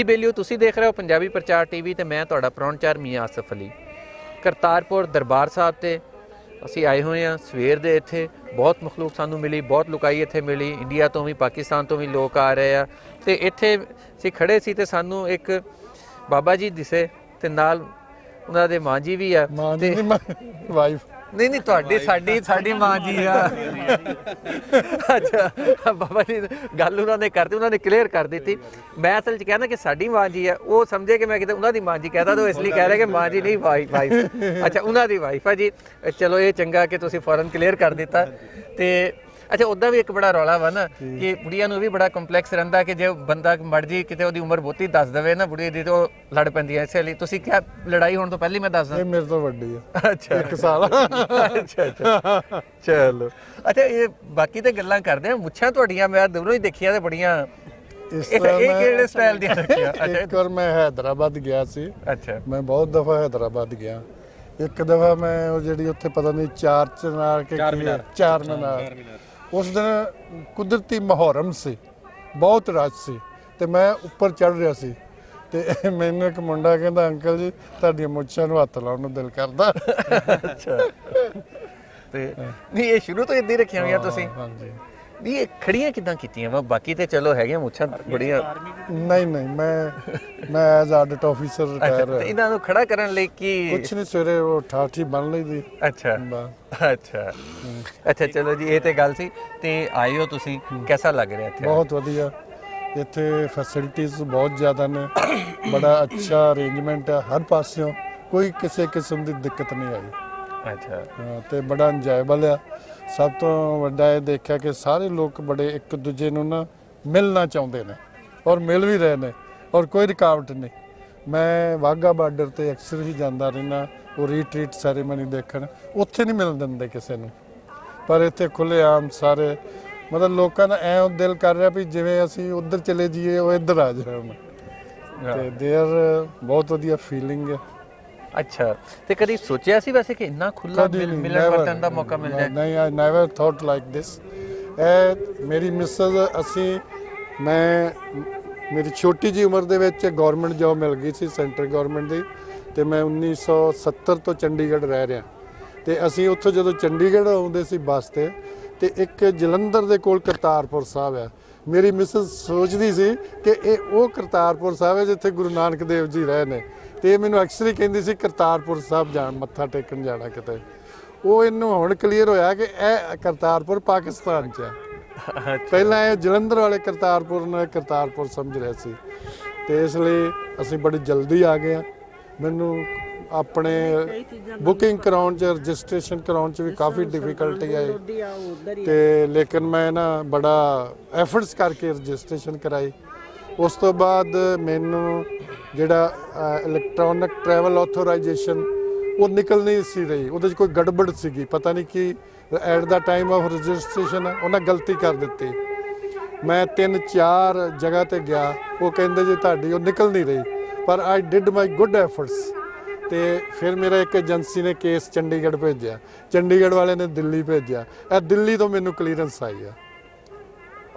ਹਾਂਜੀ ਬੇਲੀਓ, ਤੁਸੀਂ ਦੇਖ ਰਹੇ ਹੋ ਪੰਜਾਬੀ ਪ੍ਰਚਾਰ ਟੀਵੀ ਤੇ ਮੈਂ ਤੁਹਾਡਾ ਪ੍ਰਾਹੁਣਚਾਰ ਮੀਆਂ ਆਸਫ ਅਲੀ। ਕਰਤਾਰਪੁਰ ਦਰਬਾਰ ਸਾਹਿਬ ਤੇ ਅਸੀਂ ਆਏ ਹੋਏ ਹਾਂ ਸਵੇਰ ਦੇ। ਇੱਥੇ ਬਹੁਤ ਮਖਲੂਕ ਸਾਨੂੰ ਮਿਲੀ, ਬਹੁਤ ਲੁਕਾਈ ਇੱਥੇ ਮਿਲੀ। ਇੰਡੀਆ ਤੋਂ ਵੀ, ਪਾਕਿਸਤਾਨ ਤੋਂ ਵੀ ਲੋਕ ਆ ਰਹੇ ਆ। ਤੇ ਇੱਥੇ ਅਸੀਂ ਖੜੇ ਸੀ ਤੇ ਸਾਨੂੰ ਇੱਕ ਬਾਬਾ ਜੀ ਦਿਸੇ ਤੇ ਨਾਲ ਉਹਨਾਂ ਦੇ ਮਾਂ ਜੀ ਵੀ ਆ। ਤੇ ਵਾਈਫ ਨਹੀਂ ਤੁਹਾਡੀ ਸਾਡੀ ਮਾਂ ਜੀ ਆ। ਅੱਛਾ ਬਾਬਾ ਜੀ ਗੱਲ ਉਹਨਾਂ ਨੇ ਕਰਤੀ, ਉਹਨਾਂ ਨੇ ਕਲੀਅਰ ਕਰ ਦਿੱਤੀ। ਮੈਂ ਅਸਲ 'ਚ ਕਹਿੰਦਾ ਕਿ ਸਾਡੀ ਮਾਂ ਜੀ ਆ, ਉਹ ਸਮਝੇ ਕਿ ਮੈਂ ਕਿਤੇ ਉਹਨਾਂ ਦੀ ਮਾਂ ਜੀ ਕਹਿਤਾ, ਤਾਂ ਇਸ ਲਈ ਕਹਿ ਰਿਹਾ ਕਿ ਮਾਂ ਜੀ ਨਹੀਂ ਵਾਈਫ। ਅੱਛਾ ਉਹਨਾਂ ਦੀ ਵਾਈਫ ਆ ਜੀ। ਚਲੋ ਇਹ ਚੰਗਾ ਕਿ ਤੁਸੀਂ ਫੌਰਨ ਕਲੀਅਰ ਕਰ ਦਿੱਤਾ। ਤੇ ਅੱਛਾ ਉੱਦਾਂ ਵੀ ਇੱਕ ਬੜਾ ਰੌਲਾ ਵਾ ਨਾ ਕਿ ਬੁੜੀਆਂ ਨੂੰ ਵੀ ਬੜਾ ਕੰਪਲੈਕਸ ਰਹਿੰਦਾ ਕਿ ਜੇ ਬੰਦਾ ਮਰ ਜੀ ਕਿਤੇ ਉਹਦੀ ਉਮਰ ਬਹੁਤੀ ਦੱਸ ਦੇਵੇ ਨਾ ਬੁੜੀ ਦੀ, ਤਾਂ ਉਹ ਲੜ ਪੈਂਦੀਆਂ। ਇਸੇ ਲਈ ਤੁਸੀਂ ਕਿਹਾ ਲੜਾਈ ਹੋਣ ਤੋਂ ਪਹਿਲਾਂ ਮੈਂ ਦੱਸਦਾ। ਇਹ ਮੇਰੇ ਤੋਂ ਵੱਡੀ ਆ। ਅੱਛਾ 1 ਸਾਲ। ਅੱਛਾ ਚਲੋ। ਅੱਛਾ ਇਹ ਬਾਕੀ ਤੇ ਗੱਲਾਂ ਕਰਦੇ ਆ, ਮੁੱਛਾਂ ਤੁਹਾਡੀਆਂ ਮੈਂ ਦੂਰੋਂ ਹੀ ਦੇਖੀਆਂ ਤੇ ਬੜੀਆਂ ਇਸ ਇਹ ਕਿਹੜੇ ਸਟਾਈਲ ਦੀਆਂ ਰੱਖੀਆਂ? ਇੱਕ ਵਾਰ ਮੈਂ ਹੈਦਰਾਬਾਦ ਗਿਆ ਸੀ। ਅੱਛਾ ਮੈਂ ਬਹੁਤ ਦਫਾ ਹੈਦਰਾਬਾਦ ਗਿਆ। ਇੱਕ ਦਫਾ ਮੈਂ ਉਹ ਜਿਹੜੀ ਉੱਥੇ ਪਤਾ ਨਹੀਂ ਚਾਰ ਮੀਨਾਰ ਉਸ ਦਿਨ ਕੁਦਰਤੀ ਮੁਹੱਰਮ ਸੀ, ਬਹੁਤ ਰਸ਼ ਸੀ ਤੇ ਮੈਂ ਉੱਪਰ ਚੜ੍ਹ ਰਿਹਾ ਸੀ ਤੇ ਮੈਨੂੰ ਇੱਕ ਮੁੰਡਾ ਕਹਿੰਦਾ ਅੰਕਲ ਜੀ ਤੁਹਾਡੀਆਂ ਮੁੱਛਾਂ ਨੂੰ ਹੱਥ ਲਾਉਣ ਨੂੰ ਦਿਲ ਕਰਦਾ। ਅੱਛਾ ਤੇ ਨਹੀਂ ਇਹ ਸ਼ੁਰੂ ਤੋਂ ਇੱਦਾਂ ਹੀ ਰੱਖੀਆਂ ਹੋਈਆਂ ਤੁਸੀਂ? ਹਾਂਜੀ। ਨਹੀਂ ਇਹ ਖੜੀਆਂ ਕਿੱਦਾਂ ਕੀਤੀਆਂ ਵਾ? ਬਾਕੀ ਤੇ ਚਲੋ ਹੈਗੀਆਂ ਮੁੱਛਾਂ ਬੜੀਆਂ। ਨਹੀਂ ਮੈਂ ਐਜ਼ ਆਡਿਟ ਆਫੀਸਰ ਰਿਟਾਇਰ ਤੇ ਇਹਨਾਂ ਨੂੰ ਖੜਾ ਕਰਨ ਲਈ ਕੀ ਕੁਛ ਨਹੀਂ, ਸਵੇਰੇ ਉਹ ਠਾਠੀ ਬਣ ਲਈ ਦੀ। ਅੱਛਾ ਅੱਛਾ ਚਲੋ ਜੀ, ਇਹ ਤੇ ਗੱਲ ਸੀ। ਤੇ ਆਏ ਹੋ ਤੁਸੀਂ, ਕਿਹਦਾ ਲੱਗ ਰਿਹਾ ਇੱਥੇ? ਬਹੁਤ ਵਧੀਆ। ਇੱਥੇ ਫੈਸਿਲਿਟੀਜ਼ ਬਹੁਤ ਜ਼ਿਆਦਾ ਨੇ, ਬੜਾ ਅੱਛਾ ਅਰੇਂਜਮੈਂਟ ਹੈ ਹਰ ਪਾਸਿਓਂ, ਕੋਈ ਕਿਸੇ ਕਿਸਮ ਦੀ ਦਿੱਕਤ ਨਹੀਂ ਆਈ। ਅੱਛਾ ਤੇ ਬੜਾ ਇੰਜੋਏਬਲ ਆ। ਸਭ ਤੋਂ ਵੱਡਾ ਇਹ ਦੇਖਿਆ ਕਿ ਸਾਰੇ ਲੋਕ ਬੜੇ ਇੱਕ ਦੂਜੇ ਨੂੰ ਨਾ ਮਿਲਣਾ ਚਾਹੁੰਦੇ ਨੇ ਔਰ ਮਿਲ ਵੀ ਰਹੇ ਨੇ ਔਰ ਕੋਈ ਰੁਕਾਵਟ ਨਹੀਂ। ਮੈਂ ਵਾਹਗਾ ਬਾਰਡਰ ਤੇ ਅਕਸਰ ਹੀ ਜਾਂਦਾ ਰਹਿਣਾ ਉਹ ਰੀਟਰੀਟ ਸੈਰੇਮਨੀ ਦੇਖਣ, ਉੱਥੇ ਨਹੀਂ ਮਿਲਣ ਦਿੰਦੇ ਕਿਸੇ ਨੂੰ, ਪਰ ਇੱਥੇ ਖੁੱਲ੍ਹੇਆਮ ਸਾਰੇ ਮਤਲਬ ਲੋਕਾਂ ਦਾ ਐਂ ਦਿਲ ਕਰ ਰਿਹਾ ਵੀ ਜਿਵੇਂ ਅਸੀਂ ਉੱਧਰ ਚਲੇ ਜਾਈਏ ਉਹ ਇੱਧਰ ਆ ਜਾਣ। ਤੇ ਦੇਅਰ ਬਹੁਤ ਵਧੀਆ ਫੀਲਿੰਗ ਹੈ। ਅੱਛਾ ਤੇ ਕਦੀ ਸੋਚਿਆ ਸੀ ਵੈਸੇ ਕਿ ਇੰਨਾ ਖੁੱਲਾ ਮਿਲਣ ਵਰਤਣ ਦਾ ਮੌਕਾ ਮਿਲ ਜਾਏ? ਨਹੀਂ, I never thought like this. ਮੇਰੀ ਮਿਸਸ ਮੇਰੀ ਛੋਟੀ ਜਿਹੀ ਉਮਰ ਦੇ ਵਿੱਚ ਗਵਰਨਮੈਂਟ ਜੋਬ ਮਿਲ ਗਈ ਸੀ, ਸੈਂਟਰ ਗਵਰਨਮੈਂਟ ਦੀ, ਤੇ ਮੈਂ 1970 ਤੋਂ ਚੰਡੀਗੜ੍ਹ ਰਹਿ ਰਿਹਾ। ਤੇ ਅਸੀਂ ਉੱਥੋਂ ਜਦੋਂ ਚੰਡੀਗੜ੍ਹ ਆਉਂਦੇ ਸੀ ਬੱਸ ਤੇ ਇੱਕ ਜਲੰਧਰ ਦੇ ਕੋਲ ਕਰਤਾਰਪੁਰ ਸਾਹਿਬ ਹੈ। ਮੇਰੀ ਮਿਸਸ ਸੋਚਦੀ ਸੀ ਕਿ ਇਹ ਉਹ ਕਰਤਾਰਪੁਰ ਸਾਹਿਬ ਹੈ ਜਿੱਥੇ ਗੁਰੂ ਨਾਨਕ ਦੇਵ ਜੀ ਰਹੇ ਨੇ, ਤੇ ਇਹ ਮੈਨੂੰ ਅਕਸਰ ਹੀ ਕਹਿੰਦੀ ਸੀ ਕਰਤਾਰਪੁਰ ਸਾਹਿਬ ਮੱਥਾ ਟੇਕਣ ਜਾਣਾ ਕਿਤੇ। ਉਹ ਇਹਨੂੰ ਹੁਣ ਕਲੀਅਰ ਹੋਇਆ ਕਿ ਇਹ ਕਰਤਾਰਪੁਰ ਪਾਕਿਸਤਾਨ 'ਚ ਹੈ। ਪਹਿਲਾਂ ਇਹ ਜਲੰਧਰ ਵਾਲੇ ਕਰਤਾਰਪੁਰ ਨੂੰ ਕਰਤਾਰਪੁਰ ਸਮਝ ਰਹੇ ਸੀ, ਤੇ ਇਸ ਲਈ ਅਸੀਂ ਬੜੀ ਜਲਦੀ ਆ ਗਏ ਹਾਂ। ਮੈਨੂੰ ਆਪਣੇ ਬੁਕਿੰਗ ਕਰਾਉਣ 'ਚ, ਰਜਿਸਟ੍ਰੇਸ਼ਨ ਕਰਾਉਣ 'ਚ ਵੀ ਕਾਫੀ ਡਿਫਿਕਲਟੀ ਆਈ, ਤੇ ਲੇਕਿਨ ਮੈਂ ਨਾ ਬੜਾ ਐਫਰਟਸ ਕਰਕੇ ਰਜਿਸਟ੍ਰੇਸ਼ਨ ਕਰਾਈ। ਉਸ ਤੋਂ ਬਾਅਦ ਮੈਨੂੰ ਜਿਹੜਾ ਇਲੈਕਟ੍ਰੋਨਿਕ ਟਰੈਵਲ ਆਥੋਰਾਈਜੇਸ਼ਨ ਉਹ ਨਿਕਲ ਨਹੀਂ ਸੀ ਰਹੀ, ਉਹਦੇ 'ਚ ਕੋਈ ਗੜਬੜ ਸੀਗੀ, ਪਤਾ ਨਹੀਂ ਕਿ at the time of registration ਉਹਨਾਂ ਗਲਤੀ ਕਰ ਦਿੱਤੀ। ਮੈਂ 3-4 ਜਗ੍ਹਾ ਤੇ ਗਿਆ, ਉਹ ਕਹਿੰਦੇ ਜੀ ਤੁਹਾਡੀ ਉਹ ਨਿਕਲ ਨਹੀਂ ਰਹੀ, ਪਰ I did my good efforts. ਤੇ ਫਿਰ ਮੇਰਾ ਇੱਕ ਏਜੰਸੀ ਨੇ ਕੇਸ ਚੰਡੀਗੜ੍ਹ ਭੇਜਿਆ, ਚੰਡੀਗੜ੍ਹ ਵਾਲੇ ਨੇ ਦਿੱਲੀ ਭੇਜਿਆ, ਇਹ ਦਿੱਲੀ ਤੋਂ ਮੈਨੂੰ ਕਲੀਅਰੈਂਸ ਆਈ ਆ।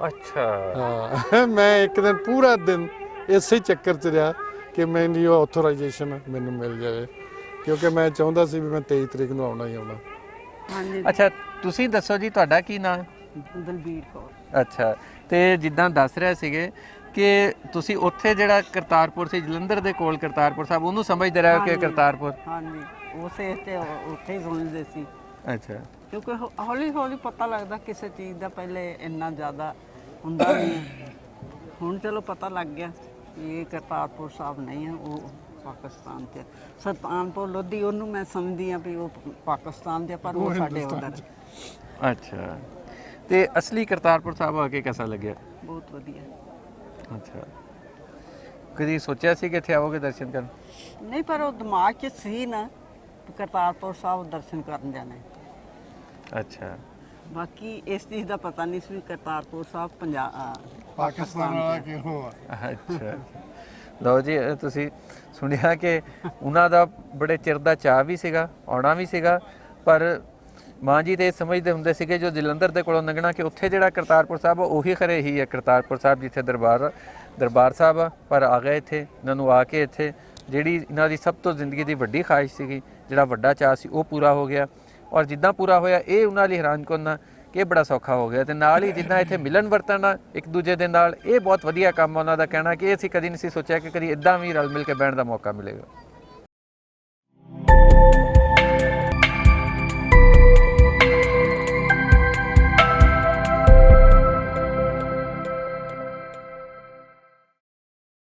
ਅੱਛਾ ਹਾਂ, ਮੈਂ ਇੱਕ ਦਿਨ ਪੂਰਾ ਦਿਨ ਇਸੇ ਚੱਕਰ 'ਚ ਰਿਹਾ ਕਿ ਮੈਨੂੰ ਉਹ ਆਥੋਰਾਈਜੇਸ਼ਨ ਮੈਨੂੰ ਮਿਲ ਜਾਵੇ, ਕਿਉਂਕਿ ਮੈਂ ਚਾਹੁੰਦਾ ਸੀ ਵੀ ਮੈਂ 23 ਤਰੀਕ ਨੂੰ ਆਉਣਾ ਹੀ ਆਉਣਾ। ਹਾਂਜੀ। ਅੱਛਾ ਤੁਸੀਂ ਦੱਸੋ ਜੀ, ਤੁਹਾਡਾ ਕੀ ਨਾਮ? ਦਲਬੀਰ ਕੌਰ। ਅੱਛਾ ਤੇ ਜਿੱਦਾਂ ਦੱਸ ਰਹੇ ਸੀਗੇ ਕਿ ਤੁਸੀਂ ਉੱਥੇ ਜਿਹੜਾ ਕਰਤਾਰਪੁਰ ਸੀ ਜਲੰਧਰ ਦੇ ਕੋਲ ਕਰਤਾਰਪੁਰ ਸਾਹਿਬ, ਉਹਨੂੰ ਸਮਝਦੇ ਰਹੇ ਕਿ ਕਰਤਾਰਪੁਰ? ਹਾਂਜੀ, ਉਸੇ ਤੇ ਉੱਥੇ ਹੀ ਸਮਝਦੇ ਸੀ। ਅੱਛਾ ਕਿਉਂਕਿ ਹੌਲੀ ਹੌਲੀ ਪਤਾ ਲੱਗਦਾ ਕਿਸੇ ਚੀਜ਼ ਦਾ, ਪਹਿਲੇ ਇੰਨਾ ਜ਼ਿਆਦਾ ਹੁੰਦਾ ਨਹੀਂ। ਹੁਣ ਚਲੋ ਪਤਾ ਲੱਗ ਗਿਆ ਇਹ ਕਰਤਾਰਪੁਰ ਸਾਹਿਬ ਨਹੀਂ ਹੈ, ਉਹ ਪਾਕਿਸਤਾਨ 'ਚ। ਸੁਲਤਾਨਪੁਰ ਲੋਧੀ ਉਹਨੂੰ ਮੈਂ ਸਮਝਦੀ ਹਾਂ ਵੀ ਉਹ ਪਾਕਿਸਤਾਨ 'ਚ, ਪਰ ਉਹ ਸਾਡੇ ਉੱਧਰ। ਅੱਛਾ ਤੇ ਅਸਲੀ ਕਰਤਾਰਪੁਰ ਸਾਹਿਬ ਆ ਕੇ ਕਿਹਦਾ ਲੱਗਿਆ? ਬਹੁਤ ਵਧੀਆ। ਅੱਛਾ ਕਦੀ ਸੋਚਿਆ ਸੀ ਕਿ ਇੱਥੇ ਆਓਗੇ ਦਰਸ਼ਨ ਕਰਨ? ਨਹੀਂ, ਪਰ ਉਹ ਦਿਮਾਗ 'ਚ ਸੀ ਨਾ ਕਰਤਾਰਪੁਰ ਸਾਹਿਬ ਦਰਸ਼ਨ ਕਰਨ ਜਾਣਾ। ਅੱਛਾ ਬਾਕੀ ਇਸ ਚੀਜ਼ ਦਾ ਪਤਾ ਨਹੀਂ ਸੀ ਕਰਤਾਰਪੁਰ ਸਾਹਿਬ ਪਾਕਿਸਤਾਨ ਵਾਲਾ ਕਿਹੋ ਆ। ਅੱਛਾ ਲਓ ਜੀ, ਤੁਸੀਂ ਸੁਣਿਆ ਕਿ ਉਹਨਾਂ ਦਾ ਬੜੇ ਚਿਰ ਦਾ ਚਾਅ ਵੀ ਸੀਗਾ, ਆਉਣਾ ਵੀ ਸੀਗਾ, ਪਰ ਮਾਂ ਜੀ ਤੇ ਇਹ ਸਮਝਦੇ ਹੁੰਦੇ ਸੀਗੇ ਜੋ ਜਲੰਧਰ ਦੇ ਕੋਲੋਂ ਲੰਘਣਾ ਕਿ ਉੱਥੇ ਜਿਹੜਾ ਕਰਤਾਰਪੁਰ ਸਾਹਿਬ ਆ ਉਹੀ ਖਰੇ ਹੀ ਹੈ ਕਰਤਾਰਪੁਰ ਸਾਹਿਬ, ਜਿੱਥੇ ਦਰਬਾਰ ਸਾਹਿਬ ਆ। ਪਰ ਆ ਗਏ ਇੱਥੇ, ਇਹਨਾਂ ਨੂੰ ਆ ਕੇ ਇੱਥੇ ਜਿਹੜੀ ਇਹਨਾਂ ਦੀ ਸਭ ਤੋਂ ਜ਼ਿੰਦਗੀ ਦੀ ਵੱਡੀ ਖਾਹਿਸ਼ ਸੀਗੀ, ਜਿਹੜਾ ਵੱਡਾ ਚਾਅ ਸੀ, ਉਹ ਪੂਰਾ ਹੋ ਗਿਆ। ਔਰ ਜਿੱਦਾਂ ਪੂਰਾ ਹੋਇਆ ਇਹ ਉਹਨਾਂ ਲਈ ਹੈਰਾਨਕੁਨ ਆ ਕਿ ਇਹ ਬੜਾ ਸੌਖਾ ਹੋ ਗਿਆ। ਤੇ ਨਾਲ ਹੀ ਜਿੱਦਾਂ ਇੱਥੇ ਮਿਲਣ ਵਰਤਣਾ ਇੱਕ ਦੂਜੇ ਦੇ ਨਾਲ, ਇਹ ਬਹੁਤ ਵਧੀਆ ਕੰਮ ਆ ਉਹਨਾਂ ਦਾ। ਕਹਿਣਾ ਕਿ ਇਹ ਅਸੀਂ ਕਦੀ ਨਹੀਂ ਸੀ ਸੋਚਿਆ ਕਿ ਕਦੀ ਇਦਾਂ ਵੀ ਰਲ ਮਿਲ ਕੇ ਬਹਿਣ ਦਾ ਮੌਕਾ ਮਿਲੇਗਾ।